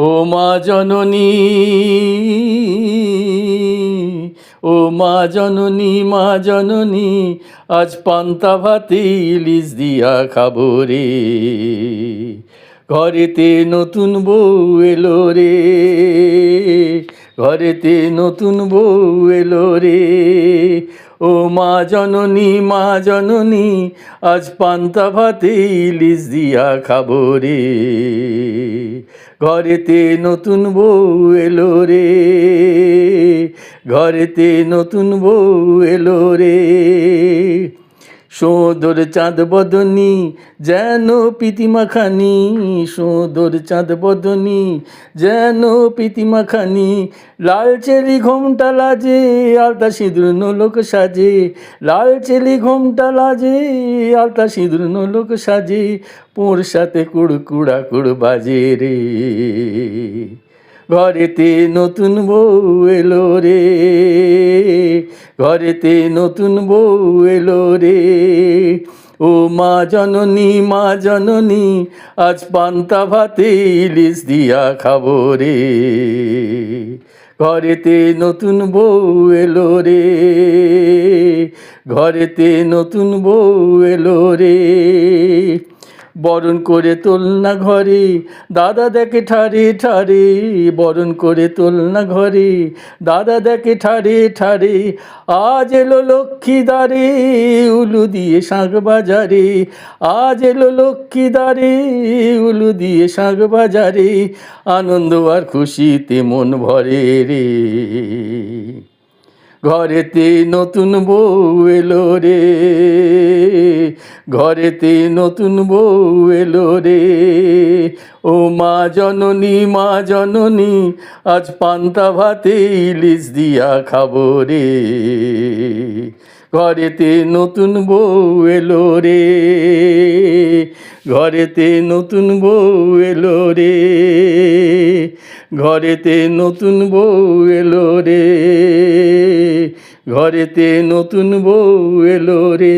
ও মা জননী, ও মা জননী, মা জননী, আজ পান্তা ভাতে ইলিশ দিয়া খাবো রে। ঘরেতে নতুন বউ এলো রে, ঘরেতে নতুন বউ এলো রে। ও মা জননী, মা জননী, আজ পান্তা ভাতে ইলিশ দিয়া খাবো রে। ঘরেতে নতুন বউ এলো রে, ঘরেতে নতুন বউ এলো রে। সোদর চাঁদ বদনী যেন প্রীতিমাখানি, সোদর চাঁদ বদনী যেন প্রীতিমাখানি। লাল চেলি ঘোমটা লাজে, আলতা সিঁদুর নোলক সাজে। লাল চেলি ঘোমটা লাজে, আলতা সিঁদুর নোলক সাজে। পোর সাথে কুড়কুড়া কুড় বাজে রে। ঘরেতে নতুন বউ এলো রে, ঘরেতে নতুন বউ এলো রে। ও মা জননী, মা জননী, আজ পান্তা ভাতে ইলিশ দিয়া খাবো রে। ঘরেতে নতুন বউ এলো রে, ঘরেতে নতুন বউ এলো রে। বরণ করে তোল না ঘরে, দাদা দেখে ঠারে ঠারে। বরণ করে তোল না ঘরে, দাদা দেখে ঠারে ঠারে। আজ এলো লক্ষ্মী দ্বারে, উলু দিয়ে শাঁখ বাজারে। আজ এলো লক্ষ্মী দ্বারে, উলু দিয়ে শাঁখ বাজারে। আনন্দ আর খুশিতে মন ভরে রে। ঘরেতে নতুন বউ এলো রে, ঘরেতে নতুন বউ এলো রে। ও মা জননী, মা জননী, আজ পান্তা ভাতে ইলিশ দিয়া খাবো রে। ঘরেতে নতুন বউ এলো রে, ঘরেতে নতুন বউ এলো রে। ঘরেতে নতুন বউ এলো রে, ঘরেতে নতুন বউ এলো রে।